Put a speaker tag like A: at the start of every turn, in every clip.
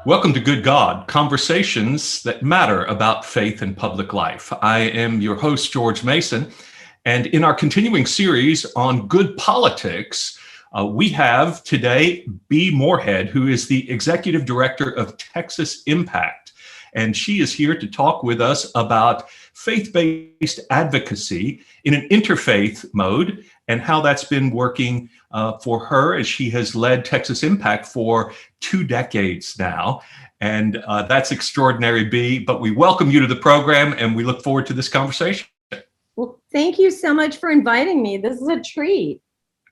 A: Welcome to Good God, conversations that matter about faith and public life. I am your host, George Mason, and in our continuing series on good politics, we have today B. Moorhead, who is the Executive Director of Texas Impact, and she is here to talk with us about faith-based advocacy in an interfaith mode and how that's been working for her as she has led Texas Impact for 2 decades now. And that's extraordinary, B. But we welcome you to the program and we look forward to this conversation.
B: Well, thank you so much for inviting me. This is a treat.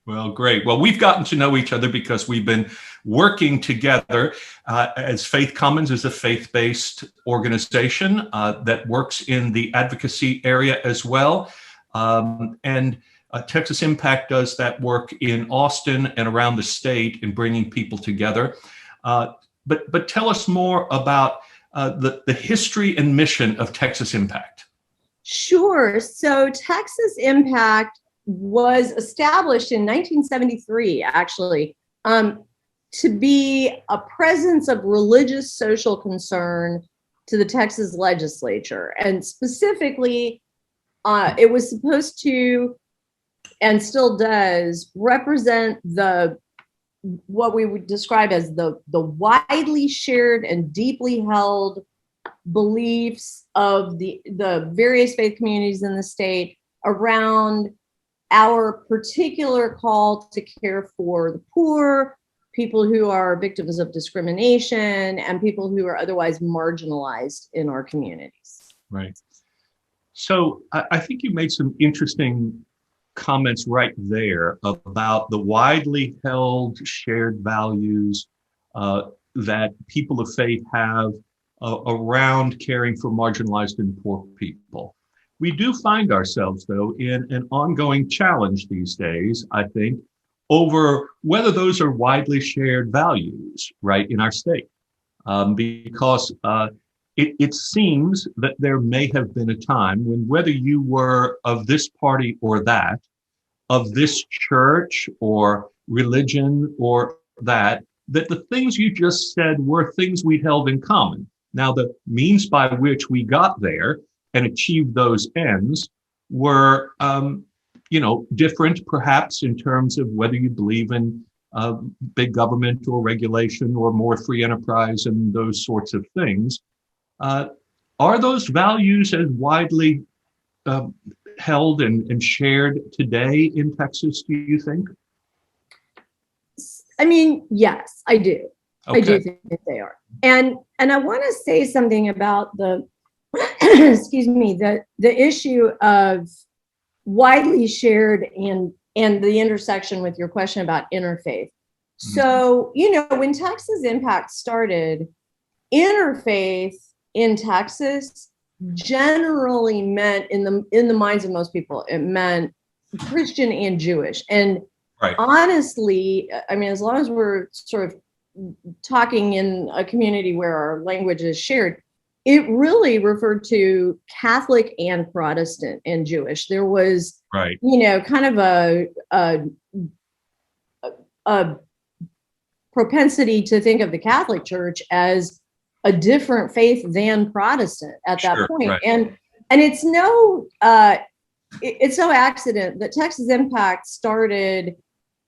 A: Well, great. Well, we've gotten to know each other because we've been working together as Faith Commons is a faith-based organization that works in the advocacy area as well. Texas Impact does that work in Austin and around the state in bringing people together. But tell us more about the history and mission of Texas Impact.
B: Sure. So Texas Impact was established in 1973, actually, to be a presence of religious social concern to the Texas legislature. And specifically, it was supposed to, and still does, represent what we would describe as the widely shared and deeply held beliefs of the various faith communities in the state around our particular call to care for the poor, people who are victims of discrimination, and people who are otherwise marginalized in our communities.
A: Right. So I think you made some interesting comments right there about the widely held shared values that people of faith have around caring for marginalized and poor people. We do find ourselves, though, in an ongoing challenge these days, I think, over whether those are widely shared values, right, in our state. Because it seems that there may have been a time when whether you were of this party or that, of this church or religion or that the things you just said were things we held in common. Now, the means by which we got there and achieved those ends were, different perhaps in terms of whether you believe in big government or regulation or more free enterprise and those sorts of things. Are those values as widely held and shared today in Texas, do you think?
B: I mean, yes, I do.
A: Okay.
B: I do think they are. And I want to say something about the the issue of widely shared and the intersection with your question about interfaith. So, when Texas Impact started, interfaith in Texas generally meant in the minds of most people, it meant Christian and Jewish. And
A: right.
B: Honestly, I mean, as long as we're sort of talking in a community where our language is shared, it really referred to Catholic and Protestant and Jewish. There was,
A: right.
B: Kind of a propensity to think of the Catholic Church as a different faith than Protestant at that point.
A: Right.
B: And it's no accident that Texas Impact started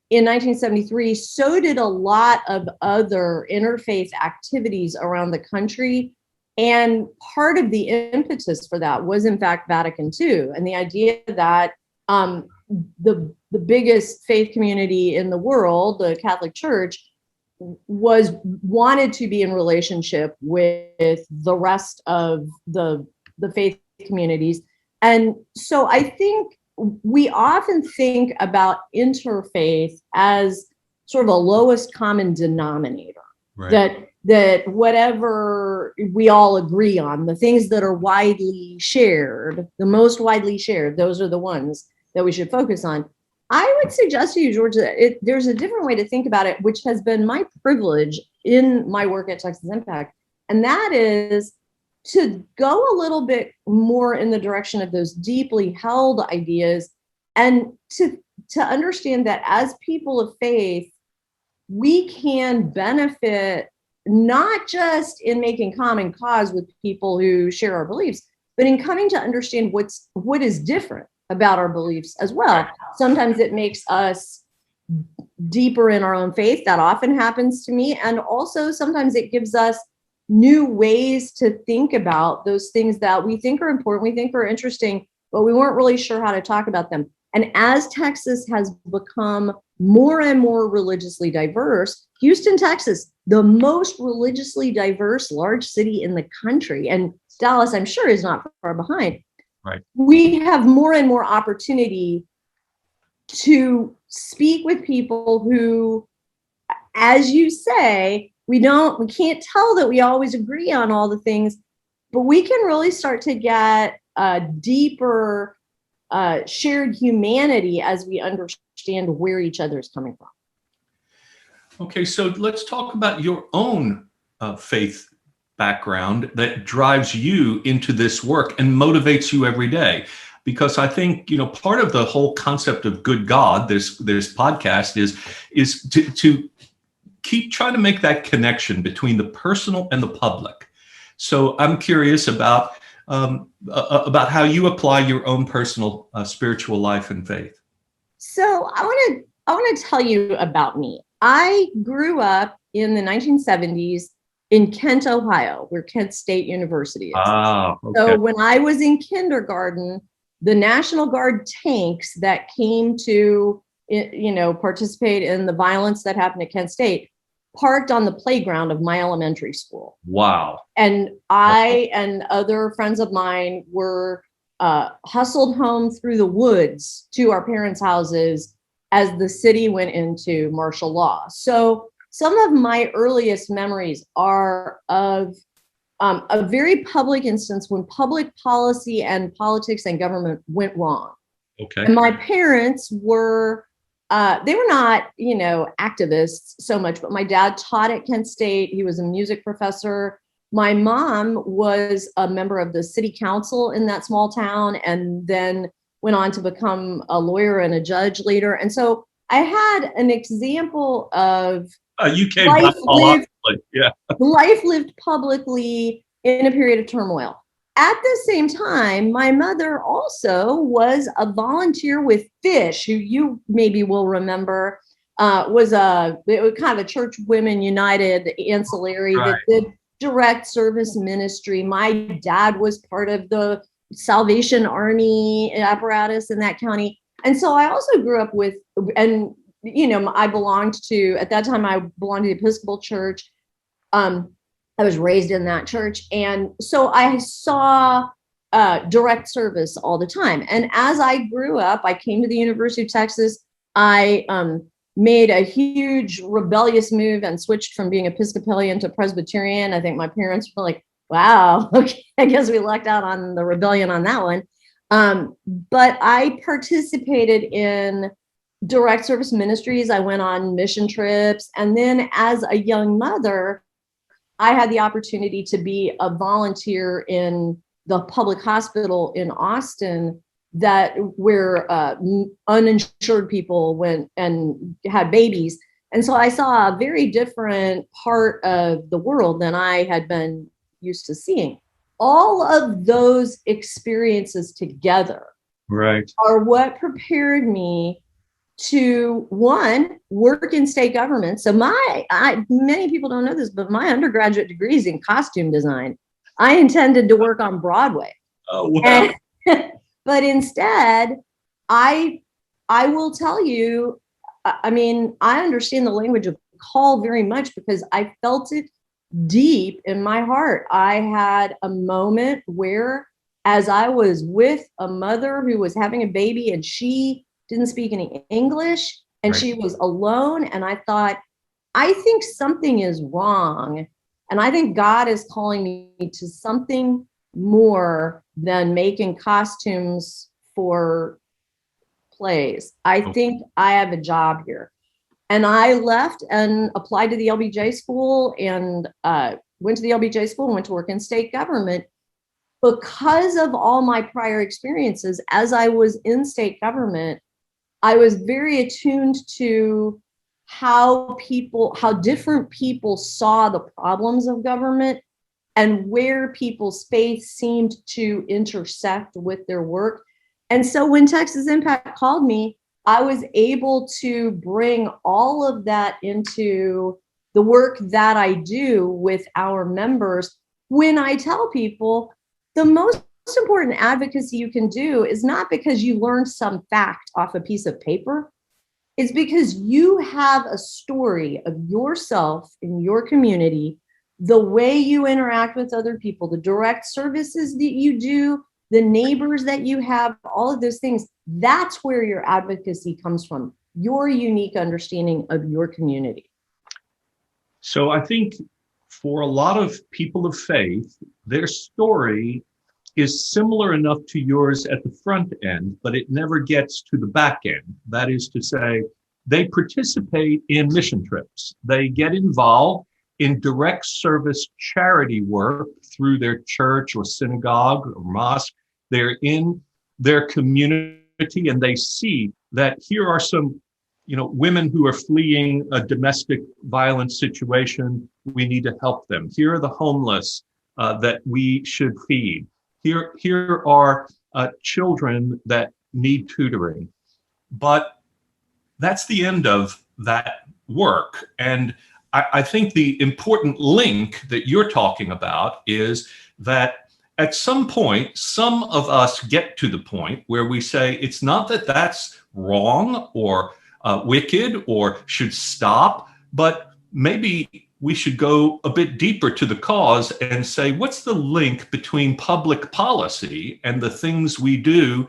B: in 1973. So did a lot of other interfaith activities around the country. And part of the impetus for that was, in fact, Vatican II, and the idea that the biggest faith community in the world, the Catholic Church, wanted to be in relationship with the rest of the faith communities. And so I think we often think about interfaith as sort of a lowest common denominator, right. that whatever we all agree on, the things that are widely shared, the most widely shared, those are the ones that we should focus on. I would suggest to you, George, that there's a different way to think about it, which has been my privilege in my work at Texas Impact. And that is to go a little bit more in the direction of those deeply held ideas and to understand that as people of faith, we can benefit not just in making common cause with people who share our beliefs, but in coming to understand what is different about our beliefs as well. Sometimes it makes us deeper in our own faith. That often happens to me. And also sometimes it gives us new ways to think about those things that we think are important, we think are interesting, but we weren't really sure how to talk about them. And as Texas has become more and more religiously diverse, Houston, Texas, the most religiously diverse large city in the country, and Dallas, I'm sure, is not far behind.
A: Right.
B: We have more and more opportunity to speak with people who, as you say, we can't tell that we always agree on all the things, but we can really start to get a deeper shared humanity as we understand where each other is coming from.
A: Okay, so let's talk about your own faith background that drives you into this work and motivates you every day. Because I think, part of the whole concept of good God, this podcast is to keep trying to make that connection between the personal and the public. So I'm curious about how you apply your own personal spiritual life and faith.
B: So I want to tell you about me. I grew up in the 1970s in Kent, Ohio, where Kent State University is.
A: Ah, okay.
B: So when I was in kindergarten, the National Guard tanks that came to, participate in the violence that happened at Kent State parked on the playground of my elementary school.
A: Wow.
B: And I and other friends of mine were hustled home through the woods to our parents' houses as the city went into martial law. So some of my earliest memories are of a very public instance when public policy and politics and government went wrong.
A: Okay.
B: And my parents were, they were not, activists so much, but my dad taught at Kent State. He was a music professor. My mom was a member of the city council in that small town and then went on to become a lawyer and a judge later. And so I had an example of
A: you came back a lot. Yeah.
B: Life lived publicly in a period of turmoil. At the same time, my mother also was a volunteer with Fish, who you maybe will remember, it was kind of a Church Women United ancillary that did direct service ministry. My dad was part of the Salvation Army apparatus in that county. And so I also grew up with, and I belonged to, at that time, I belonged to the Episcopal Church. I was raised in that church. And so I saw direct service all the time. And as I grew up, I came to the University of Texas. I made a huge rebellious move and switched from being Episcopalian to Presbyterian. I think my parents were like, wow, okay, I guess we lucked out on the rebellion on that one. But I participated in direct service ministries. I went on mission trips. And then as a young mother, I had the opportunity to be a volunteer in the public hospital in Austin where uninsured people went and had babies. And so I saw a very different part of the world than I had been used to seeing. All of those experiences together are what prepared me to, one, work in state government. So many people don't know this, but my undergraduate degree is in costume design. I intended to work on Broadway.
A: Oh, wow.
B: But instead, I will tell you, I understand the language of call very much because I felt it deep in my heart. I had a moment where, as I was with a mother who was having a baby and she didn't speak any English and she was alone, and I thought, I think something is wrong. And I think God is calling me to something more than making costumes for plays. I think I have a job here. And I left and applied to the LBJ school and went to the LBJ school and went to work in state government. Because of all my prior experiences, as I was in state government, I was very attuned to how different people saw the problems of government and where people's faith seemed to intersect with their work. And so when Texas Impact called me, I was able to bring all of that into the work that I do with our members. When I tell people the most important advocacy you can do is not because you learned some fact off a piece of paper. It's because you have a story of yourself in your community, the way you interact with other people, the direct services that you do, the neighbors that you have, all of those things. That's where your advocacy comes from, your unique understanding of your community.
A: So I think for a lot of people of faith, their story is similar enough to yours at the front end, but it never gets to the back end. That is to say, they participate in mission trips. They get involved in direct service charity work through their church or synagogue or mosque. They're in their community and they see that here are some, women who are fleeing a domestic violence situation. We need to help them. Here are the homeless that we should feed. Here are children that need tutoring. But that's the end of that work. And I think the important link that you're talking about is that at some point, some of us get to the point where we say, it's not that that's wrong or wicked or should stop, but maybe we should go a bit deeper to the cause and say, what's the link between public policy and the things we do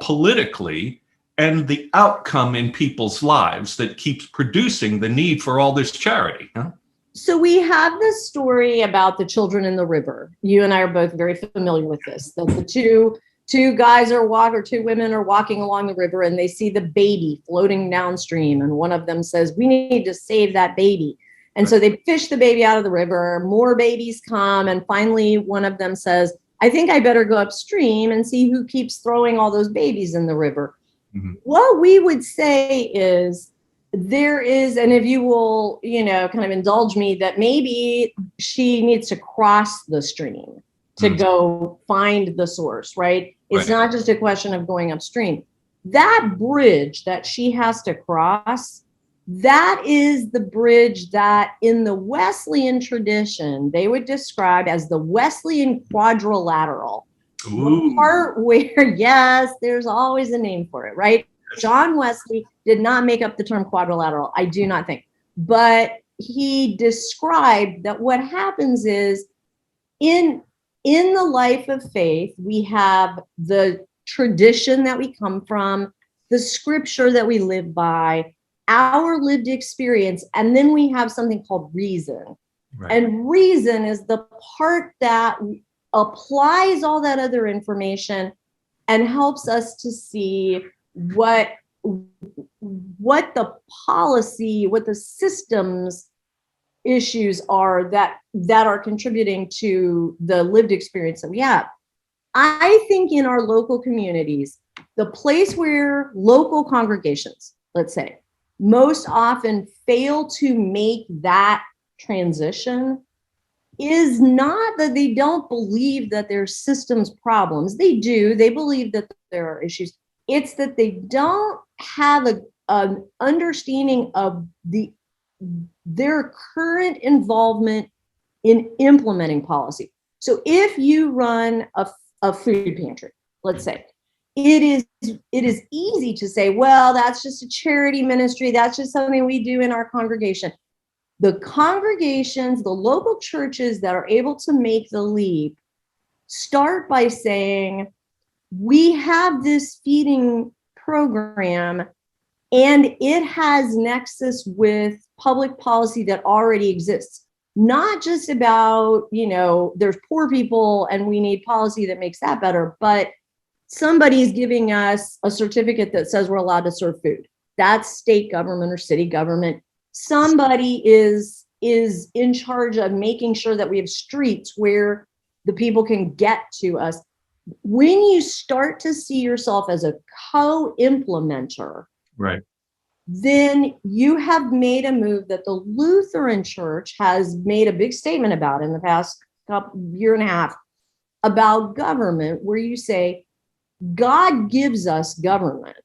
A: politically and the outcome in people's lives that keeps producing the need for all this charity? Huh?
B: So we have this story about the children in the river. You and I are both very familiar with this, that the two guys or two women are walking along the river and they see the baby floating downstream. And one of them says, we need to save that baby. And so they fish the baby out of the river, more babies come. And finally, one of them says, I think I better go upstream and see who keeps throwing all those babies in the river. Mm-hmm. What we would say is there is, and if you will, kind of indulge me, that maybe she needs to cross the stream to go find the source, right? It's not just a question of going upstream. That bridge that she has to cross, that is the bridge that in the Wesleyan tradition, they would describe as the Wesleyan quadrilateral. Ooh. The part where, yes, there's always a name for it, right? John Wesley did not make up the term quadrilateral, I do not think. But he described that what happens is in the life of faith, we have the tradition that we come from, the scripture that we live by, our lived experience, and then we have something called reason. Right. And reason is the part that applies all that other information and helps us to see what the policy, what the systems issues are that are contributing to the lived experience that we have. I think in our local communities, the place where local congregations, let's say, most often fail to make that transition is not that they don't believe that there's systems problems. They do. They believe that there are issues. It's that they don't have an understanding of their current involvement in implementing policy. So if you run a food pantry, let's say, it is easy to say, well, that's just a charity ministry. That's just something we do in our congregation. The congregations, the local churches that are able to make the leap start by saying, we have this feeding program and it has nexus with public policy that already exists. Not just about, there's poor people and we need policy that makes that better, but somebody's giving us a certificate that says we're allowed to serve food. That's state government or city government. Somebody is in charge of making sure that we have streets where the people can get to us. When you start to see yourself as a co-implementer,
A: right,
B: then you have made a move that the Lutheran Church has made a big statement about in the past year and a half about government, where you say, God gives us government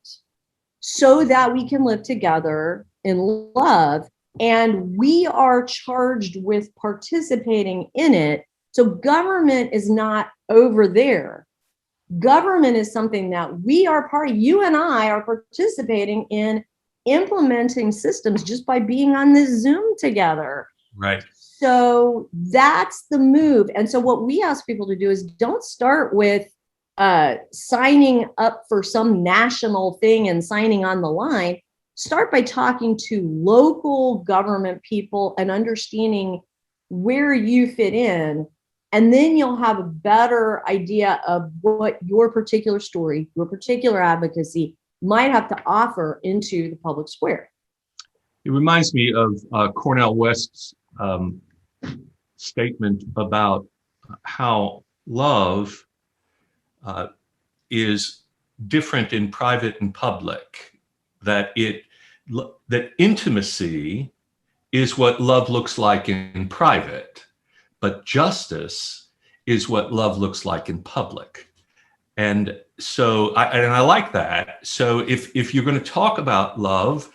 B: so that we can live together in love, and we are charged with participating in it. So government is not over there. Government is something that we are part of. You and I are participating in implementing systems just by being on this Zoom together.
A: Right.
B: So that's the move. And so what we ask people to do is don't start with signing up for some national thing and signing on the line. Start by talking to local government people and understanding where you fit in. And then you'll have a better idea of what your particular story, your particular advocacy might have to offer into the public square.
A: It reminds me of Cornel West's statement about how love is different in private and public, that intimacy is what love looks like in private, but justice is what love looks like in public. And so I like that. So if you're going to talk about love,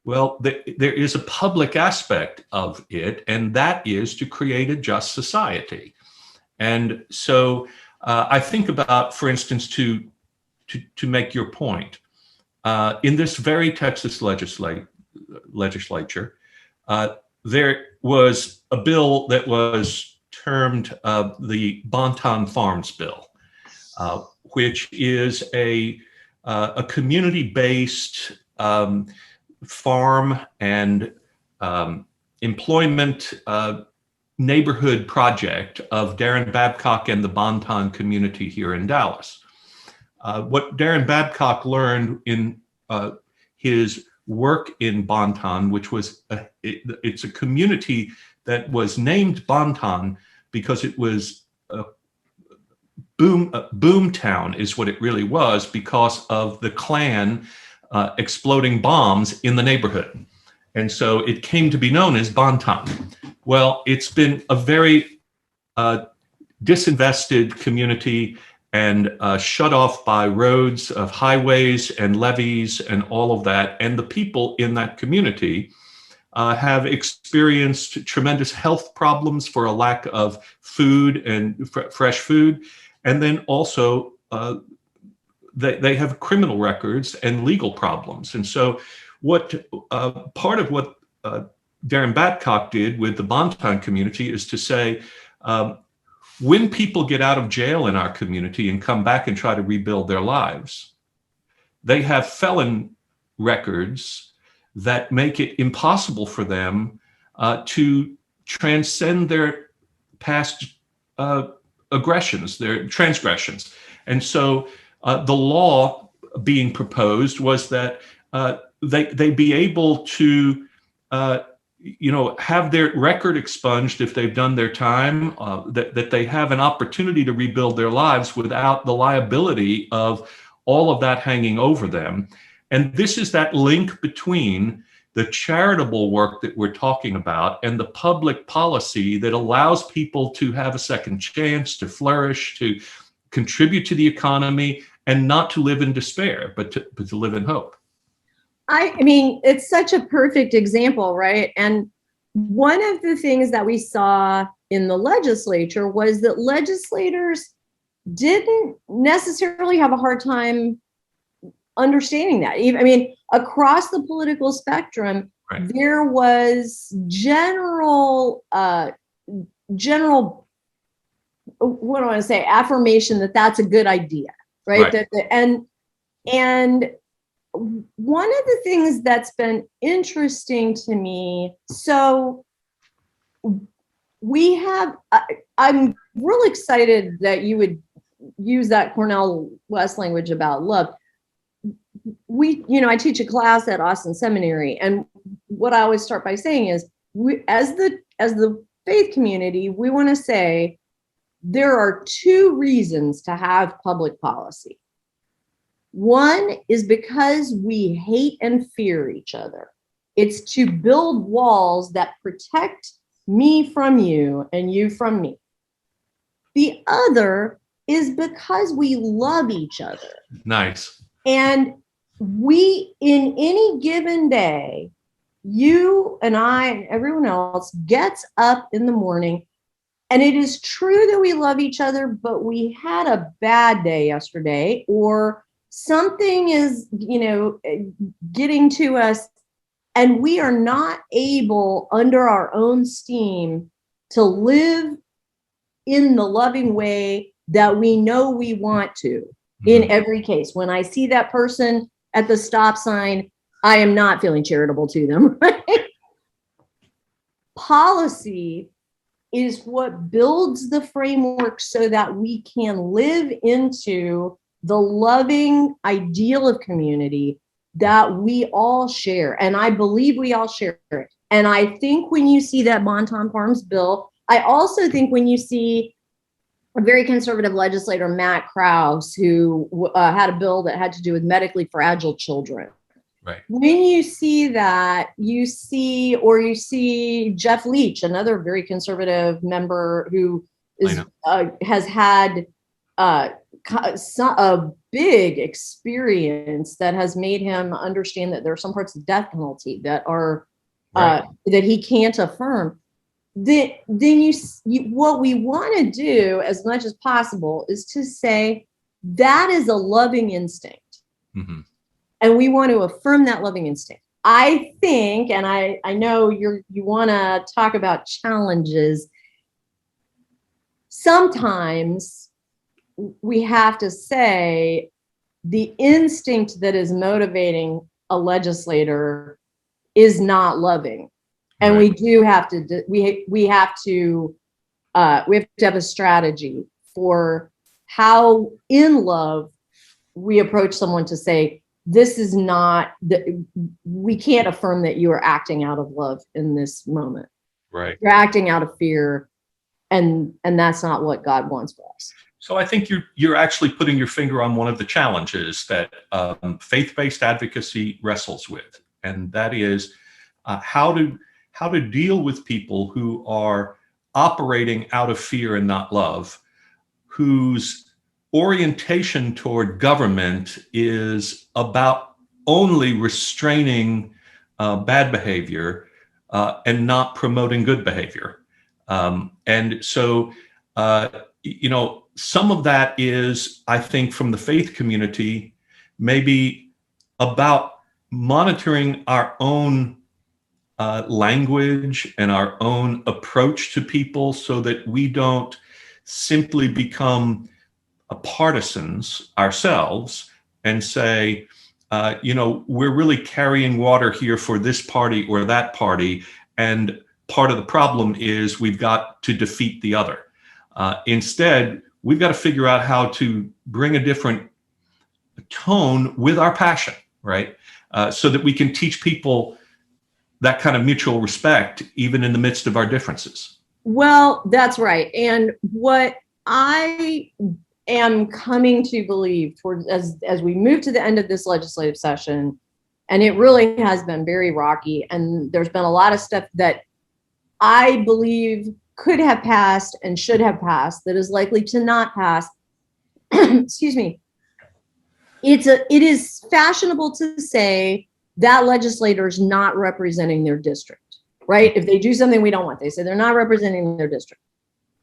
A: well, there is a public aspect of it, and that is to create a just society. And so I think about, for instance, to make your point, in this very Texas legislature, there was a bill that was termed the Bonton Farms Bill, which is a community-based farm and employment neighborhood project of Darren Babcock and the Bonton community here in Dallas. What Darren Babcock learned in his work in Bonton, which was it's a community that was named Bonton because it was boom town is what it really was, because of the Klan exploding bombs in the neighborhood. And so it came to be known as Bonton. Well, it's been a very disinvested community and shut off by roads of highways and levees and all of that. And the people in that community have experienced tremendous health problems for a lack of food and fresh food. And then also they have criminal records and legal problems. And so part of what Darren Babcock did with the Bonton community is to say, when people get out of jail in our community and come back and try to rebuild their lives, they have felon records that make it impossible for them to transcend their past aggressions, their transgressions. And so the law being proposed was that they be able to have their record expunged if they've done their time, that they have an opportunity to rebuild their lives without the liability of all of that hanging over them. And this is that link between the charitable work that we're talking about and the public policy that allows people to have a second chance, to flourish, to contribute to the economy, and not to live in despair, but to live in hope.
B: I mean, it's such a perfect example, right? And one of the things that we saw in the legislature was that legislators didn't necessarily have a hard time understanding that. I mean, across the political spectrum, right, there was general, what do I want to say, affirmation that that's a good idea, right? And one of the things that's been interesting to me, so we have, I'm really excited that you would use that Cornel West language about love. I teach a class at Austin Seminary, and what I always start by saying is, as the faith community, we want to say there are two reasons to have public policy. One is because we hate and fear each other. It's to build walls that protect me from you and you from me. The other is because we love each other.
A: Nice.
B: And we, in any given day, you and I and everyone else gets up in the morning, and it is true that we love each other, but we had a bad day yesterday, or something is, getting to us, and we are not able, under our own steam, to live in the loving way that we know we want to. In every case, when I see that person at the stop sign, I am not feeling charitable to them. Right? Policy is what builds the framework so that we can live into the loving ideal of community that we all share. And I believe we all share it. And I think when you see that Bonton Farms bill, I also think when you see a very conservative legislator, Matt Krause, who had a bill that had to do with medically fragile children.
A: Right.
B: When you see that, you see Jeff Leach, another very conservative member who has had a big experience that has made him understand that there are some parts of the death penalty that are that he can't affirm. Then what we want to do as much as possible is to say that is a loving instinct. Mm-hmm. And we want to affirm that loving instinct. I think, and I know you want to talk about challenges. Sometimes we have to say the instinct that is motivating a legislator is not loving. And we do have to, we have to have a strategy for how in love we approach someone to say, this is not, we can't affirm that you are acting out of love in this moment.
A: Right.
B: You're acting out of fear, and that's not what God wants for us.
A: So I think you're actually putting your finger on one of the challenges that faith-based advocacy wrestles with, and that is how to deal with people who are operating out of fear and not love, whose orientation toward government is about only restraining bad behavior and not promoting good behavior. And so, some of that is, I think, from the faith community, maybe about monitoring our own language and our own approach to people so that we don't simply become partisans ourselves and say, we're really carrying water here for this party or that party, and part of the problem is we've got to defeat the other. Instead, we've got to figure out how to bring a different tone with our passion, right? So that we can teach people that kind of mutual respect, even in the midst of our differences.
B: Well, that's right. And what I am coming to believe towards as we move to the end of this legislative session, and it really has been very rocky, and there's been a lot of stuff that I believe could have passed and should have passed that is likely to not pass. Excuse me. It is fashionable to say that legislator's not representing their district, right? If they do something we don't want, they say they're not representing their district,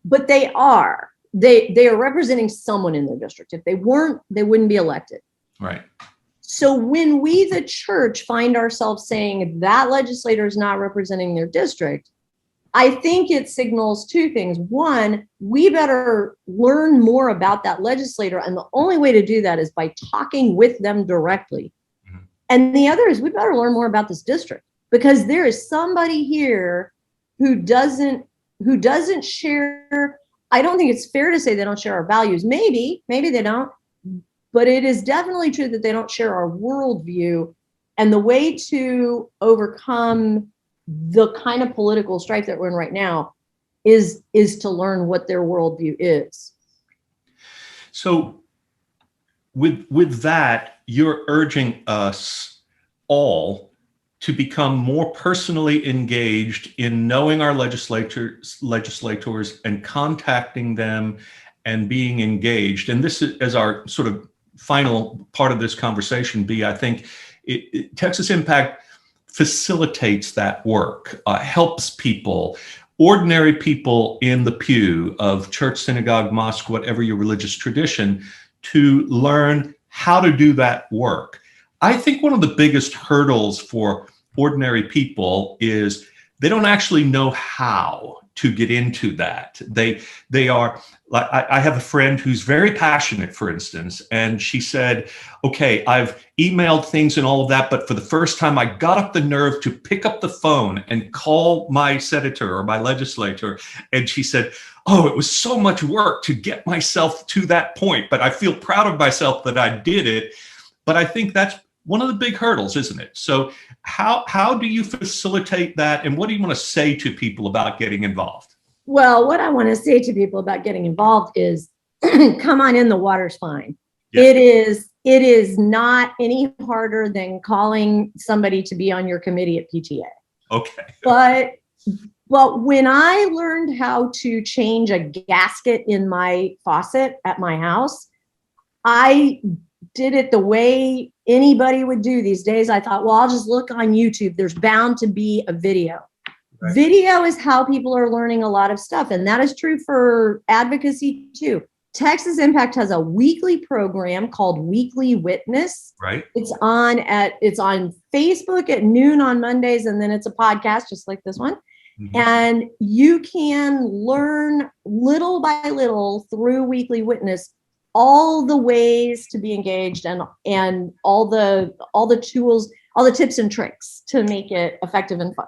B: but they are. They are representing someone in their district. If they weren't, they wouldn't be elected.
A: Right.
B: So when we, the church, find ourselves saying that legislator is not representing their district, I think it signals two things. One, we better learn more about that legislator, and the only way to do that is by talking with them directly. Mm-hmm. And the other is we better learn more about this district, because there is somebody here who doesn't share. I don't think it's fair to say they don't share our values. Maybe they don't, but it is definitely true that they don't share our worldview. And the way to overcome the kind of political strife that we're in right now is to learn what their worldview is.
A: So with that, you're urging us all to become more personally engaged in knowing our legislators and contacting them and being engaged. And this is, as our sort of final part of this conversation, I think Texas Impact facilitates that work, helps people, ordinary people in the pew of church, synagogue, mosque, whatever your religious tradition, to learn how to do that work. I think one of the biggest hurdles for ordinary people is they don't actually know how to get into that. They are like, I have a friend who's very passionate, for instance, and she said, okay, I've emailed things and all of that, but for the first time, I got up the nerve to pick up the phone and call my senator or my legislator. And she said, oh, it was so much work to get myself to that point, but I feel proud of myself that I did it. But I think that's one of the big hurdles, isn't it? So how do you facilitate that? And what do you want to say to people about getting involved?
B: Well, what I want to say to people about getting involved is come on in, the water's fine. Yeah. It is not any harder than calling somebody to be on your committee at PTA.
A: Okay.
B: But when I learned how to change a gasket in my faucet at my house, I did it the way anybody would do these days. I thought, well, I'll just look on YouTube. There's bound to be a video. Right. Video is how people are learning a lot of stuff. And that is true for advocacy too. Texas Impact has a weekly program called Weekly Witness.
A: Right.
B: It's on Facebook at noon on Mondays. And then it's a podcast just like this one. Mm-hmm. And you can learn little by little through Weekly Witness all the ways to be engaged and all the tools, all the tips and tricks to make it effective and fun.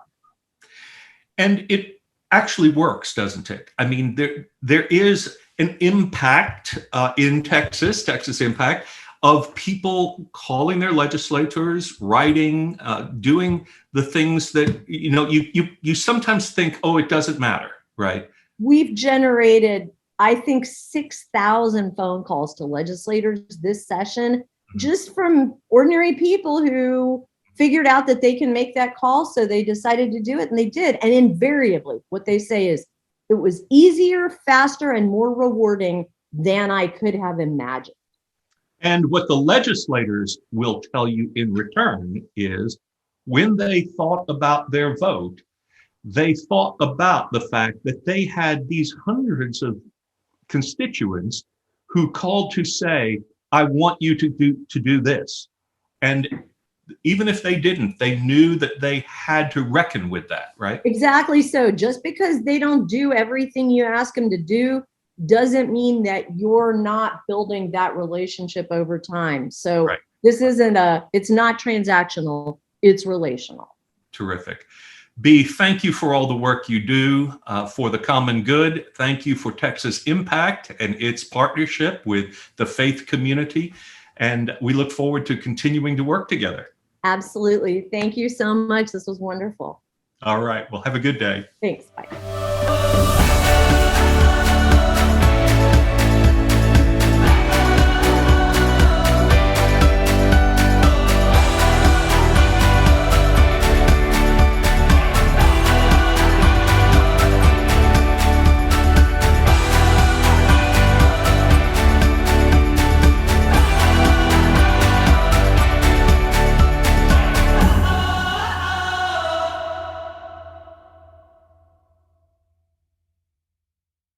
A: And it actually works, doesn't it? I mean, there is an impact in Texas Impact, of people calling their legislators, writing, doing the things that, you sometimes think, oh, it doesn't matter, right?
B: We've generated, I think, 6,000 phone calls to legislators this session, just from ordinary people who figured out that they can make that call. So they decided to do it, and they did. And invariably, what they say is, it was easier, faster, and more rewarding than I could have imagined.
A: And what the legislators will tell you in return is, when they thought about their vote, they thought about the fact that they had these hundreds of constituents who called to say, I want you to do this. And even if they didn't, they knew that they had to reckon with that, right? Exactly.
B: So just because they don't do everything you ask them to do doesn't mean that you're not building that relationship over time. So right. This isn't it's not transactional, it's relational.
A: Terrific. B, thank you for all the work you do for the common good. Thank you for Texas Impact and its partnership with the faith community. And we look forward to continuing to work together.
B: Absolutely. Thank you so much. This was wonderful.
A: All right. Well, have a good day.
B: Thanks. Bye.